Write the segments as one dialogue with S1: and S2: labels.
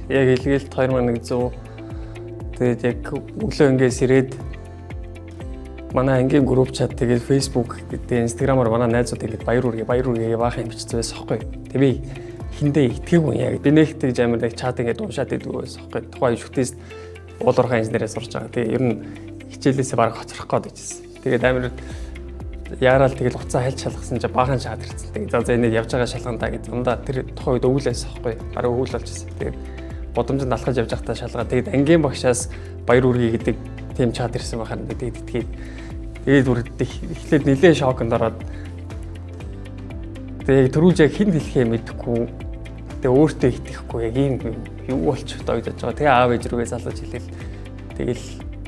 S1: Яг хэлгээл 2100 тэгээд яг өглөө ингээс ирээд манай ангийн групп чат тэгээд Facebook гэдэг Instagram-аар манай найзууд ингэж баяр үргээ баахан бичсэн байсан аахгүй. Тэг би хиндэ итгээгүй яг би нэг тэгж амар нэг чат ингэж уншаад идэггүй байсан аахгүй. Тухайн шүтээс уулуурхай инженерээ сурж байгаа. Тэгээд ер нь хичээлээсээ бараг хоцрох гээд байжсэн. Тэгээд амар яараал тэгэл уцаа хайлт шалгасан чи баахан шаад ирсэн. Тэгээд за энэ явж байгаа шалгандаа гэж дандаа тэр тухайн үед өвлөөс аахгүй. Бараг өвөл болж ирсэн. Тэгээд бодомжинд алхаж явж байхдаа шалгаа. Тэгээд ангийн багшаас баяр үргээ гэдэг тийм чат ирсэн байхаар тэгээд итгээд тэгээд бүр эхлээд нэлээд шоконд ороод тэгээд төрүүлж яг хэн хэлэхээ мэдэхгүй тэгээд өөртөө итгэхгүй яг ийм юу болчихдоо гэж бодож байгаа. Тэгээ аав ээж рүүгээ залууж хэлээл тэгэл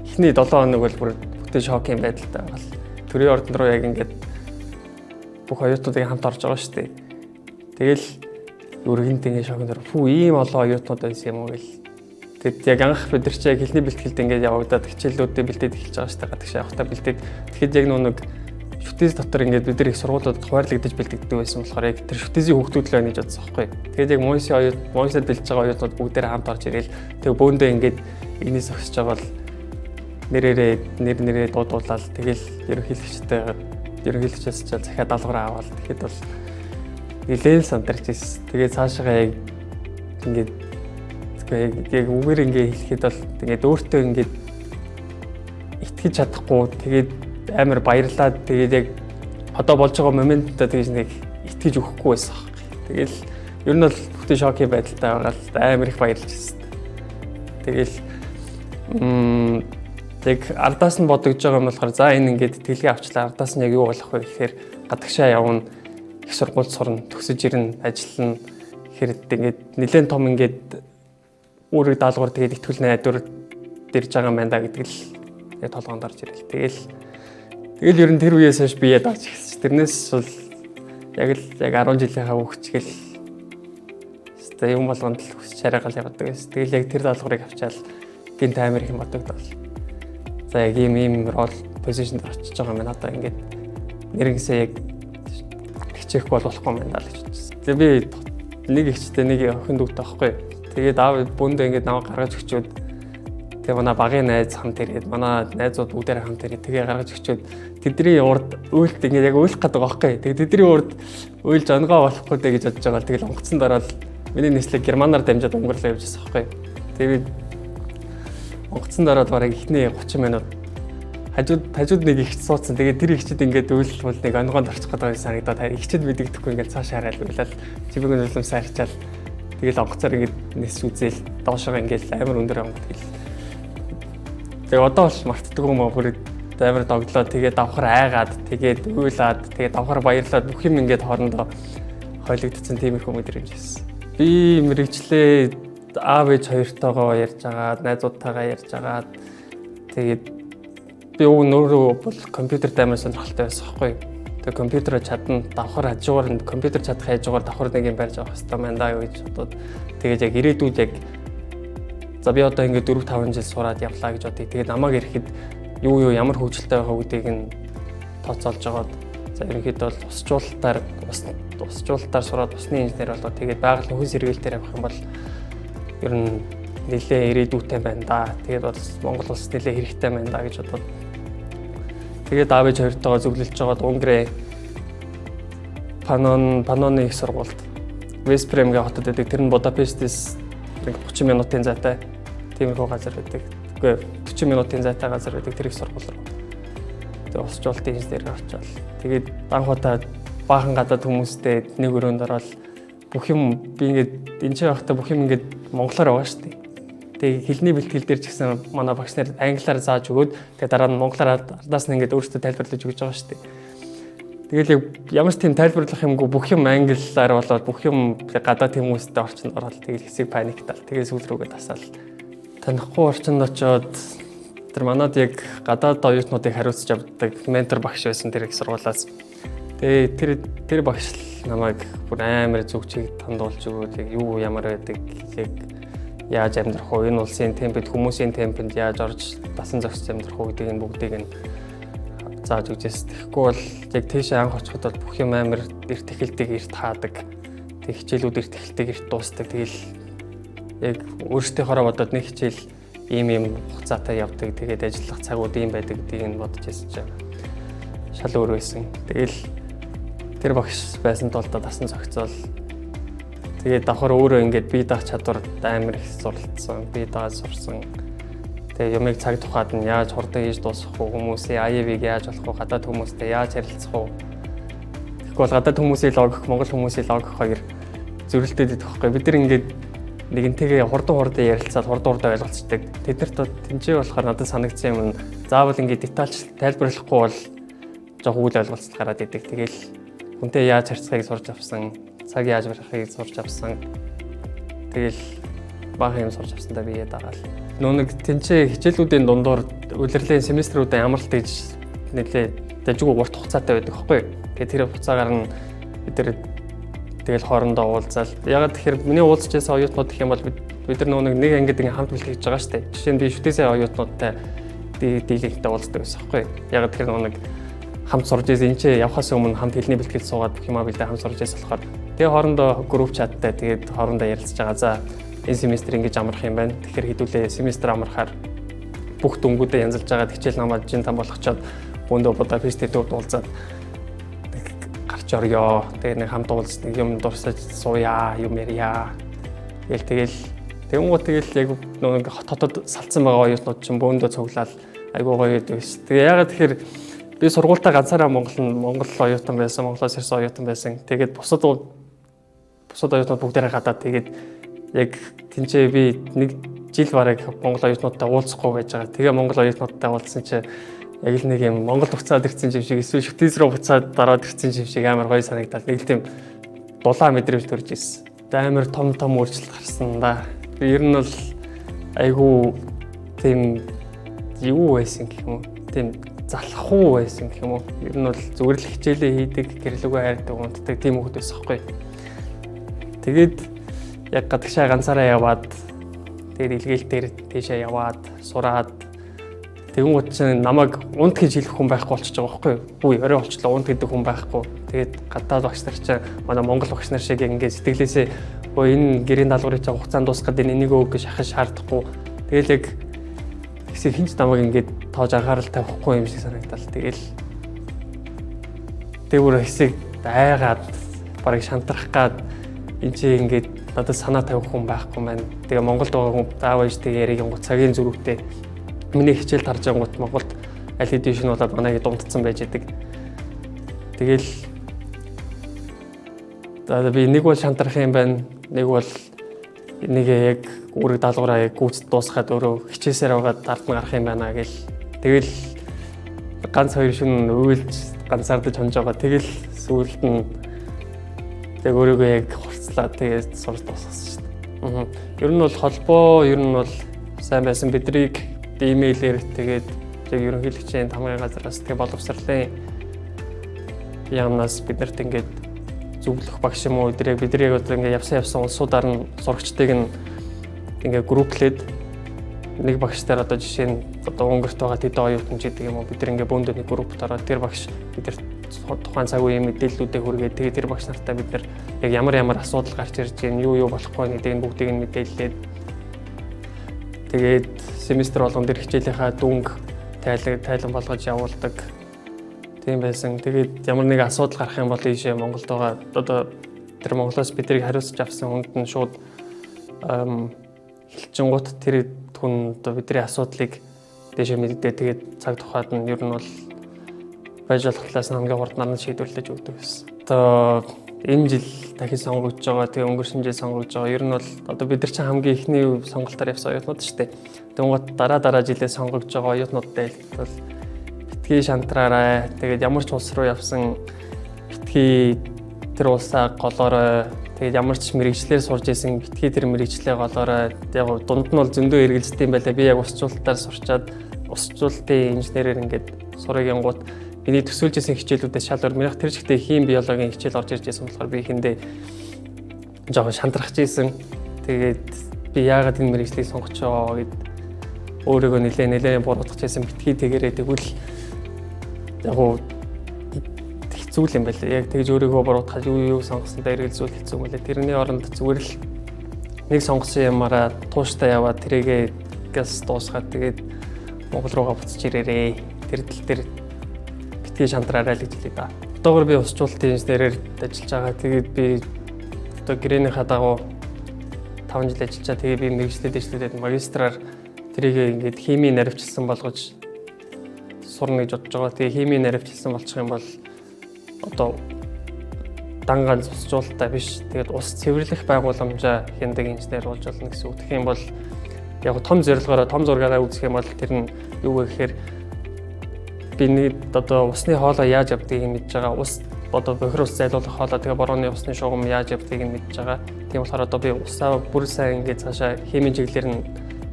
S1: эхний 7 хоног бол бүр бүтэн шокийн байдалтай байгаа. Төрийн ордон руу яг ингээд бүх оюутнуудыг хамт орж байгаа шүү дээ. Тэгэл өргөнд ингэ шоконд ороо фүү ийм олон оюутнууд байсан юм уу гэл. Тэгэд яг анх бид нар чи яг хэлний бэлтгэлд ингээд явагдаад хичээлүүдээ бэлдээд эхэлж байгаа шүү дээ. Гадагш явахтаа бэлдээд тэгэхэд яг нэг шүтээс дотор ингээд бид нар их сургуулиудад хуваарлагдаж бэлдэгддэг байсан болохоор яг тэр шүтээсийн хүүхдүүд л байна гэж бодсон байхгүй. Тэгээд яг Монсод бэлдэж байгаа оюутнууд бүгдээр хамт орж ирээл тэг бөөндөө ингээд энэс өгсөж байгаа бол нэрээ дуудуулаад тэгэл ерөнхийлөгчөөс ч захиад даалгавар аваад тэгэхэд бол нэлээд сандарч ирсэн. Тэгээд цаашаа яг ингээд яг үгээр ингээд хэлэхэд бол тэгээд өөртөө ингээд итгэж чадахгүй тэгээд амар баярлаад тэгээд яг одоо болж байгаа моменттой тэгж нэг итгэж өгөхгүй байсан. Тэгэл ер нь бол бүтэн шокийн байдалтай байгаа л амар их баярлж ирсэн. Тэгэл яг ардаас нь бодогдож байгаа юм болохоор за энэ ингээд тэлгээ авчлаа ардаас нь яг юу болох вэ гэхээр гадагшаа явна их сургуульд сурна төгсөж ирнэ ажиллана гэхээр ингээд нэлээд том ингээд өөрийг даалгавар тэгээд итгүүл найдвар дэрж байгаа юм байна да гэдэг л яг толгоонд орж ирэл. Тэгэл ер нь тэр үеэс хойш бие дааж ирсэн. Тэрнээс бол яг 10 жилийнхаа хөвчгөл хэвээ юм болгонд л хүсч хараагаал явдаг байсан. Тэгэл яг тэр даалгаврыг авчаал гинт амар их юм бодогдол. За яг ийм рол позишнд очиж байгаа юм байна. Одоо ингээд нэрнгээсээ яг хичээхгүй болохгүй юм байна л гэж бодсон. Тэгээ би нэг ихчтэй нэг охин дүүтэй байхгүй. Тэгээд аав бөөндөө ингээд наваа гаргаж өгчөөд тэгээ манай багын найз хамт ирээд манай найзууд бүгдээр хамт ирээд тэгээ гаргаж өгчөөд тэдний урд уйлт ингээд яг уйлах гэдэг байгаа байхгүй. Тэгээ тэдний урд уйлж онгоо болохгүй дээ гэж бодож байгаа. Тэгэл онгоцсон дараа л миний нислэг германаар дамжаад өнгөрлөө явжсэн байхгүй. Тэгээ онгоцсон дараа бараг ихний 30 минут хажууд нэг ихч суудсан. Тэгээ тэр ихчэд ингээд уйлж бол нэг онгоонд орчих гэдэг санагдаад ихчэд мэдэгдэхгүй ингээд цааш хараад уйлал чимэг нулимсаа харчаал тэгэл онгоцоор ингээд нэс үзээл доошоо ингээд амар өндөр онгод тэгэл. Тэгээ одоо бол мартдаг юм аа бүр амар догдлоо тэгээ давхар айгаад тэгээд уйлаад тэгээ давхар баярлаад бүх юм ингээд хоорондоо хойлогдсон тиймэрхүү мэдрэмж байсан. Би мэрэгчлээ аав ээж хоёртойгоо ярьж байгаа, найзуудтайгаа ярьж байгаа. Тэгээд би өөрөө бол компьютерт амар сонирхолтой байсан байхгүй. Тэгээд компьютероо чадна, давхар хажуугаар нь компьютер чадах хажуугаар давхар нэг юм барьж авах хэрэгтэй байна даа гэж бодоод тэгээд яг ирээдүйд яг за би одоо ингээд 4-5 жил сураад явлаа гэж бодъё. Тэгээд намайг ирэхэд юу ямар хөгжилтэй байх үгдийг нь тооцоолж жагаад за ерөнхийдөө бол усжуулалтаар сураад усны инженер болоод тэгээд байгалийн хүн сэргээлтээр явах юм бол ер нь нэлээ ирээдүйтэй байна да. Тэгээд бол Монгол улс нэлээ хэрэгтэй байна да гэж бодоод тэгээд аав ээж хоёртойгоо зөвлөлж жагаад Унгарын Паноны их сургуульд Веспремгийн хотод байдаг. Тэр нь Будапештээс 30 минутын зайтай тиймэрхүү газар байдаг. Үгүй 40 минутын зайтай газар байдаг тэр их сургууль руу. Тэгээд усжуулалтын инженер очивол тэгээд анх удаа баахан гадаад хүмүүстэй нэг өрөөнд ороод бүх юм би ингээд энэ ч явахдаа бүх юм ингээд монголоор байгаа шүү дээ. Тэгээд хэлний бэлтгэл дээр ч гэсэн манай багш нар англиар зааж өгөөд тэгээд дараа нь монголоор ардаас нь ингээд өөрсдөө тайлбарлаж өгч байгаа шүү дээ. Тэгэл яг ямар ч тийм тайлбарлах юмгүй бүх юм англиар болоод бүх юм гадаад хүмүүстэй орчинд ороод тэгэл хэсэг паниктал тэгээд сүүл рүүгээ тасаал. Танихгүй орчинд очоод тэр манад яг гадаад оюутнуудыг хариуцж авдаг ментор багш байсан тэр их сургуулиас. Тэгээд тэр багш намайг бүр амар зөв чиг тандуулж өгөөд яг юу ямар байдаг яг яаж амьдрах вэ? Энэ улсын темпэд хүмүүсийн темпэнд яаж орж дасан зохицож амьдрах вэ гэдгийг бүгдийг нь зааж өгчээс. Тэгэхгүй бол яг тийшээ анх очиход бол бүх юм амар эрт эхэлдэг, эрт хаадаг. Тэг хичээлүүд эрт эхэлдэг, эрт дуусдаг. Тэгэл яг өөрсдийнхоороо бодоод нэг хичээл ийм хугацаатай явдаг. Тэгээд ажиллах цагууд ийм байдаг гэдгийг бодож байсан чинь шал өөр байсан. Тэгэл тэр багш байсан тул дасан зохицол. Тэгээд давхар өөрөө ингээд бие даах чадвар амар их суралцсан. Бие дааж сурсан. Тэгээ юмыг цаг тухайд нь яаж хурдан хийж дуусгах вэ? Хүмүүсийн АЕВ-ийг яаж болох вэ? Гадаад хүмүүстэй яаж харилцах вэ? Тэгэхгүй бол гадаад хүмүүсийн логик, монгол хүмүүсийн логик хоёр зөрөлдөд идэх байхгүй. Бид нар ингээд нэгэнтэйгээ хурдан ярилцаад хурдан ойлголцдог. Тэднэрт тэнцээ болохоор надад санагдсан юм нь заавал ингээд детальч тайлбарлахгүй бол жоох үйл ойлголцол гараад идэг. Тэгэл хүнтэй яаж харьцахыг сурч авсан, цаг яаж барихыг сурч авсан. Тэгэл бага юм сурч авсандаа бие дагаал. Нэг тэнцээ хичээлүүдийн дундуур улирлын семестрүүдээ амралт гэж нэлээ дажгүй урт хугацаатай байдаг байхгүй. Тэгээд тэр хугацаагаар нь бид нар тэгэл хоорондоо уулзаал. Ягаад тэгэхээр миний уулзж байсан оюутнууд гэх юм бол бид нар нэг ангид ингээ хамт бэлтгэж байгаа шүү дээ. Жишээ нь би шүтээсээ оюутнуудтай дийлэгтэй уулздаг байсан байхгүй. Ягаад тэгэхээр нэг хамт сурж байсан энэ ч явхаас өмнө хамт хэлний бэлтгэл суугаад бүх юмаа билээ хамт сурж байсан болохоор тэгээ хоорондоо групп чаттай тэгээд хоорондоо ярилцж байгаа. За энэ семестр ингэж амрах юм байна. Тэгэхээр хэдүүлээ семестр амрахаар бүх дүнгуудээ янзалж байгаа хичээл намайг жин там болгочоод бөөндөө Будапешттэй уулзаад гарч орё. Тэгээ нэг хамт уулзсан нэг юм дурсаж сууя, юм ярья. Тэгэнгუთ яг нэг хотод салцсан байгаа оюутнууд чинь бөөндөө цуглаад айгуу гоё гэдэг байсан. Тэгээ ягаад тэгэхээр би сургуультаа ганцаараа Монгол оюутан байсан, Монголоос ирсэн оюутан байсан. Тэгээд бусад оюутнууд бүгдээрээ гадаад тэгээд яг тэнцээ би нэг жил бараг Монгол оюутнуудтай уулзахгүй байж байгаа. Тэгээ Монгол оюутнуудтай уулзсан чинь яг л нэг юм Монгол буцаад ирсэн юм шиг эсвэл шүтээс рүү буцаад дараад ирсэн юм шиг амар гоё санагдал. Нэг тийм дулаан мэдрэмж төрж ирсэн. Амар том өөрчлөлт гарсан да. Ер нь бол айгүй тийм юу байсан гэх юм уу? Тийм залхуу байсан гэх юм уу? Ер нь бол зүгээр л хичээлээ хийдэг, гэрлүүгээ хайрдаг, унтдаг тийм хүмүүс байсан байхгүй. Тэгээд яг гадагшаа ганцаараа яваад тэгээд илгээл дээр тийшээ яваад сураад тэгэнгүүт чинь намайг унт гэж хэлэх хүн байхгүй болчихж байгаа байхгүй юу? Үгүй орой болчлоо унт гэдэг хүн байхгүй. Тэгээд гадаад багш нар чинь манай монгол багш нар шиг ингээд сэтгэлээсээ энэ гэрийн даалгаврыг цаг хугацаанд дуусгаад энийг өг гэж шахаж шаардахгүй. Тэгэл яг хэсэг хинч намайг ингээд тоож анхаарал тавихгүй юм шиг санагдал. Тэгэл тэр хэсэг айгаад барыг шантрах гад энэ чинь ингээд надад санаа тавих хүн байхгүй маань. Тэгээ Монголд байгаа хүн заав ээжтэй яриг цагийн зөрүүтэй миний хичээл тарж ангууд Монголд аль хэдийн шин болоод манайг дундцсан байж идэг. Тэгэл би нэг бол шантрах юм байна. Нэг бол нэг яг үүрэг даалгавраа яг гүйцэд дуусгаад өөрөө хичээсээр байгаад ард нь гарах юм байна гэл. Тэгэл ганц хоёр шин уйлж ганцаардаж хонж байгаа. Тэгэл сүүлд нь тэг өөрийгөө яг хурцлаа тэгээд сурч дуусгасан шүү дээ. Ер нь бол холбоо ер нь бол сайн байсан. Бидрийг имэйлээр тэгээд яг ерөнхийлөгчийн тамгын газраас тэгээ боловсролын яамнаас биднэрт ингээд зөвлөх багш юм уу бид нар одоо ингээд явсан улсуудаар нь сурагчдыг нь ингээд групплээд нэг багштай одоо жишээ нь одоо Унгарт байгаа тэд оюутан ч гэдэг юм уу бид нар ингээд бөөндөө нэг группт ороод тэр багш бидэрт тухайн цаг үеийн мэдээллүүдээ хүргээд тэгээд тэр багш нартай бид нар яг ямар асуудал гарч ирж байна юу болохгүй гэдгийг бүгдийг нь мэдээлээд тэгээд семестр болгон дээр хичээлийнхаа дүнг тайлан болгож явуулдаг тийм байсан. Тэгээд ямар нэг асуудал гарах юм бол ийшээ Монголд байгаа одоо тэр Монголоос бидрийг хариуцж авсан хүнд нь шууд хэлчингууд тэр хүн одоо бидний асуудлыг дэше мэддээ тэгээд цаг тухайд нь ер нь бол байж болох талаас нь хамгийн хурднаар нь шийдвэрлэж өгдөг байсан. Одоо энэ жил дахин сонгогдож байгаа тэгээ өнгөрсөн жил сонгогдож байгаа ер нь бол одоо бид нар чинь хамгийн ихний сонголтоор явсан оюутнууд шүү дээ. Тэнгуут дараа жилээ сонгогдож байгаа оюутнуудтай бол битгий шантраарай. Тэгээд ямар ч улс руу явсан битгий тэр улсаа голоорой. Тэгээд ямар ч мэрэгчлэр сурж исэн битгий тэр мэрэгчлээ голоорой. Яг дунд нь бол зөндөө эргэлздэг юм байлаа. Би яг усчлалтаар сурчаад усчлалтын инженерээр ингээд сурагингууд миний төсөөлж исэн хичээлүүдээс шал өөр. Минийх тэр жигтэй хим биологийн хичээл орж ирж байсан болохоор би ихэндээ жоохон шантрахж исэн. Тэгээд би яагаад энэ мэрэгчлийг сонгож байгаа гэд өөрийгөө нэлээд буруутгах гэсэн битгий тэгэрээ тэгвэл яг уу хэцүү юм байлаа. Яг тэгж өөрийгөө буруутгах юу сонгосонтой эргэлзүүл хэцүү байлаа. Тэрний оронд зүгээр л нэг сонгосон ямаараа тууштай яваад тэрийгээ газ дуусгаад тэгээд Монгол руугаа буцаж ирээрээ. Тэр тал дээр битгий шантраарай л гэж хэлээ да. Одоогор би усчлалтын инженерээр ажиллаж байгаа. Тэгээд би одоо гэрээнийхаа дагуу 5 жил ажиллажаа. Тэгээд би мэргэжлээд магистраар тэрийгээ ингээд химийн наривчлсан болгож сурна гэж бодож байгаа. Тэгээ химийн наривчлсан болчих юм бол одоо дан ганц усчлалтай биш. Тэгээд ус цэвэрлэх байгууламжаа хяндаг инженер болж болно гэсэн үг. Тэгэх юм бол яг том зорилгоороо том зургаараа үзэх юм бол тэр нь юу вэ гэхээр би одоо усны хоолой яаж явдгийг мэдж байгаа. Ус одоо бохир ус зайлуулах хоолой тэгээ борооны усны шугам яаж явдгийг мэдж байгаа. Тийм болохоор одоо би усаа бүр сайн ингээд цаашаа химийн чиглэлээр нь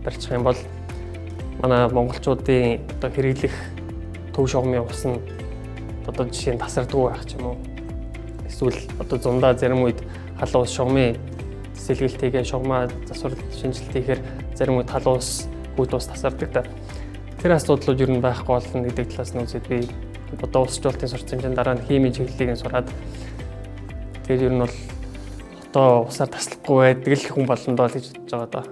S1: барьчих юм бол манай монголчуудын одоо хэрэглэх төв шугамын ус нь одоо жишээ нь тасардгүй байх ч юм уу. Эсвэл одоо зундаа зарим үед халуун ус шугамын сэлгэлтийгээ шугамаа засвар шинжилт хийхээр зарим үед халуун ус хүйт ус тасардаг та. Тэр асуудлууд ер нь байхгүй болно гэдэг талаас нь үзээд би одоо усчлалтын сурсан чинь дараа нь химийн чиглэлийг сураад тэгээд ер нь бол одоо усаар таслахгүй байдаг л хүн болно доо гэж бодож байгаа даа.